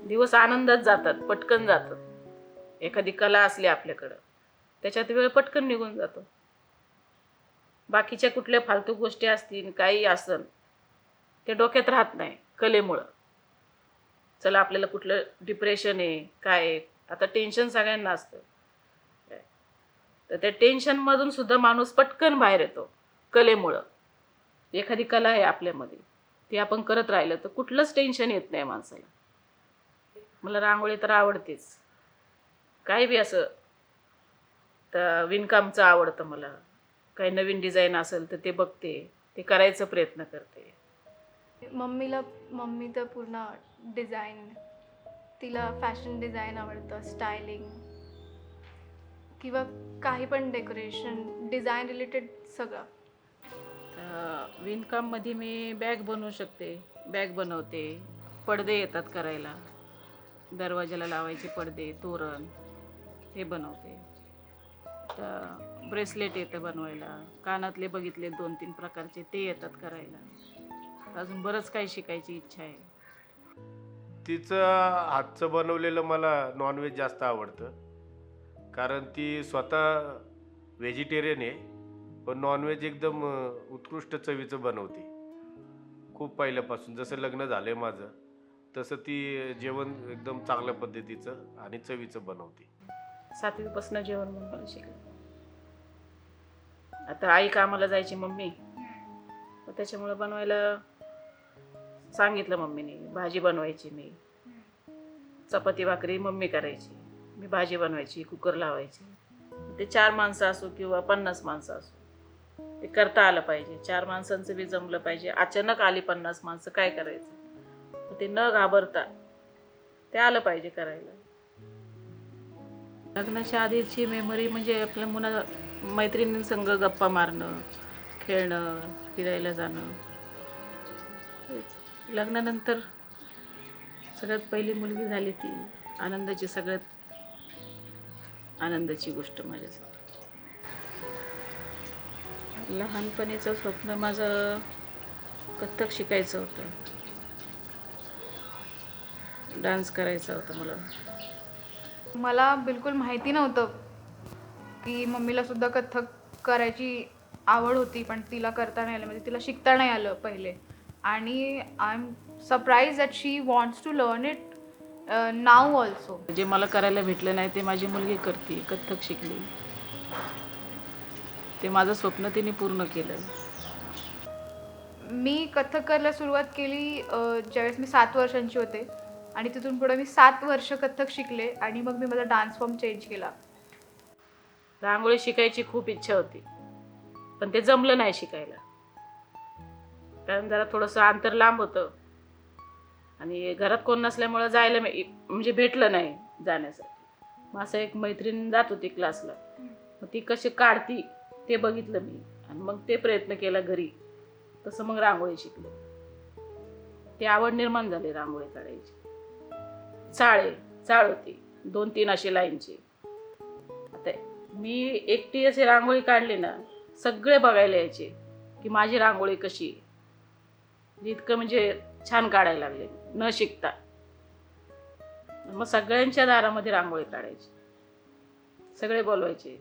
दिवस आनंदात जातात, पटकन जातात. एखादी कला असली आपल्याकडं त्याच्यात वेळ पटकन निघून जातो. बाकीच्या कुठल्या फालतू गोष्टी असतील, काही असन, ते डोक्यात राहत नाही कलेमुळं. चला आपल्याला कुठलं डिप्रेशन आहे, काय आहे, आता टेन्शन सगळ्यांना असतं. तर त्या टेन्शनमधून सुद्धा माणूस पटकन बाहेर येतो कलेमुळं. एखादी कला आहे आपल्यामध्ये, ती आपण करत राहिलं तर कुठलंच टेन्शन येत नाही माणसाला. मला रांगोळी तर आवडतेच. काही बी असं तर विणकामचं आवडतं मला. काही नवीन डिझाईन असेल तर ते बघते, ते करायचा प्रयत्न करते. मम्मी तर पूर्ण डिझाईन, तिला फॅशन डिझाईन आवडतं, स्टायलिंग किंवा काही पण डेकोरेशन डिझाईन रिलेटेड सगळं. विणकाममध्ये मी बॅग बनवू शकते, बॅग बनवते. पडदे येतात करायला, दरवाजाला लावायचे पडदे, तोरण हे बनवते. तर ब्रेसलेट येतं बनवायला, कानातले बघितले 2-3 प्रकारचे, ते येतात करायला. अजून बरंच काही शिकायची इच्छा आहे. तिचं हातचं बनवलेलं मला नॉनव्हेज जास्त आवडतं. कारण ती स्वतः व्हेजिटेरियन आहे, पण नॉनव्हेज एकदम उत्कृष्ट चवीचं बनवते. खूप पहिल्यापासून जसं लग्न झालंय माझं, तसं ती जेवण एकदम चांगल्या पद्धतीचं आणि चवीचं बनवते. 7वीपासून जेवण बनवायला शिकले. आता आई कामाला जायची मम्मी, मग त्याच्यामुळे बनवायला सांगितलं मम्मीने. भाजी बनवायची मी, चपाती भाकरी मम्मी करायची, मी भाजी बनवायची, कुकर लावायची. ते 4 माणसं असो किंवा 50 माणसं असो, ते करता आलं पाहिजे. 4 माणसांचं बी जमलं पाहिजे. अचानक आली 50 माणसं, काय करायचं? ते न घाबरता ते आलं पाहिजे करायला. लग्नाच्या आधीची मेमरी म्हणजे आपल्या मैत्रिणींसंग गप्पा मारणं, खेळणं, फिरायला जाणं. हेच. लग्नानंतर सगळ्यात पहिली मुलगी झाली, ती सगळ्यात आनंदाची गोष्ट माझ्यासाठी. लहानपणीचं स्वप्न माझं कथ्थक शिकायचं होतं, डान्स करायचा होता मला. मला बिलकुल माहिती नव्हतं की मम्मीला सुद्धा कथ्थक करायची आवड होती, पण तिला करता नाही आलं, म्हणजे तिला शिकता नाही आलं पहिले. आणि I am surprise that she wants to learn it now also. जे मला करायला भेटलं नाही ते माझी मुलगी करते, कथ्थक शिकली. ते माझं स्वप्न तिने पूर्ण केलं. मी कथ्थक करायला सुरुवात केली ज्यावेळेस मी 7 वर्षांची होते, आणि तिथून पुढे मी 7 वर्ष कथ्थक शिकले, आणि मग मी माझा डान्स फॉर्म चेंज केला. रांगोळी शिकायची खूप इच्छा होती, पण ते जमलं नाही शिकायला. कारण जरा थोडंसं अंतर लांब होतं आणि घरात कोण नसल्यामुळं जायला म्हणजे भेटलं नाही जाण्यासाठी. मग असं एक मैत्रीण जात होती क्लासला, मग ती कशी काढती ते बघितलं मी, आणि मग ते प्रयत्न केला घरी. तसं मग रांगोळी शिकले. ती आवड निर्माण झाली रांगोळी काढायची. चाळ होती 2-3 अशी लाईनची. आता मी एकटी अशी रांगोळी काढली ना, सगळे बघायला यायचे की माझी रांगोळी कशी आहे. इतकं म्हणजे छान काढायला लागले न शिकता. मग सगळ्यांच्या दारामध्ये रांगोळी काढायची, सगळे बोलवायचे.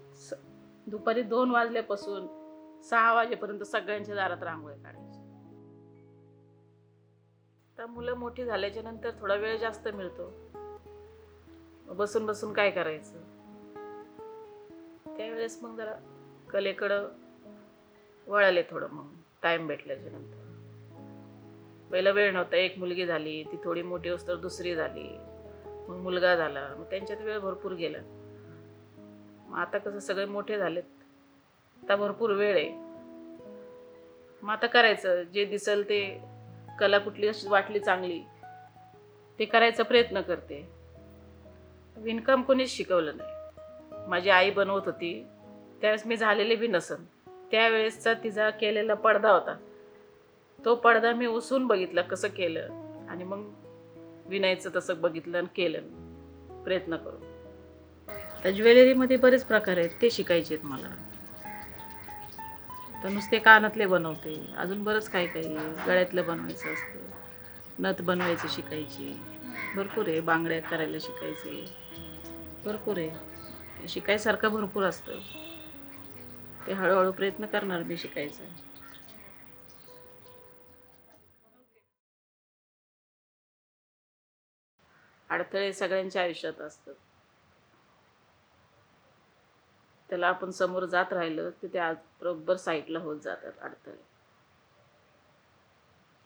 दुपारी 2 वाजल्यापासून 6 वाजेपर्यंत सगळ्यांच्या दारात रांगोळी काढायची. तर मुलं मोठी झाल्याच्या नंतर थोडा वेळ जास्त मिळतो, बसून बसून काय करायचं. त्यावेळेस मग जरा कलेकडं वळाले थोडं. मग टाइम भेटल्याच्या नंतर. पहिला वेळ नव्हता. एक मुलगी झाली, ती थोडी मोठी होस तर दुसरी झाली, मग मुलगा झाला, मग त्यांच्यात वेळ भरपूर गेला. मग आता कसं सगळे मोठे झालेत, आता भरपूर वेळ आहे. मग आता करायचं जे दिसल ते. कला कुठली अशी वाटली चांगली ते करायचा प्रयत्न करते. विणकाम कोणीच शिकवलं नाही. माझी आई बनवत होती त्यावेळेस मी झालेले बी नसन. त्यावेळेसचा तिचा केलेला पडदा होता, तो पडदा मी उसून बघितला कसं केलं, आणि मग विणायचं तसं बघितलं आणि केलं प्रयत्न करून. तर ज्वेलरीमध्ये बरेच प्रकार आहेत, ते शिकायचे आहेत मला. आता नुसते कानातले बनवते, अजून बरंच काही काही आहे. गळ्यातलं बनवायचं असतं, नथ बनवायची शिकायची, भरपूर आहे. बांगड्या करायला शिकायचे, भरपूर आहे. शिकायसारखं भरपूर असतं. ते हळूहळू प्रयत्न करणार मी शिकायचा. अडथळे सगळ्यांच्या आयुष्यात असतात. त्याला आपण समोर जात राहिलं तर ते आज बरोबर साईडला होत जातात अडथळे.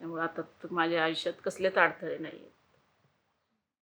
त्यामुळे आता तर माझ्या आयुष्यात कसलेच अडथळे नाही आहेत.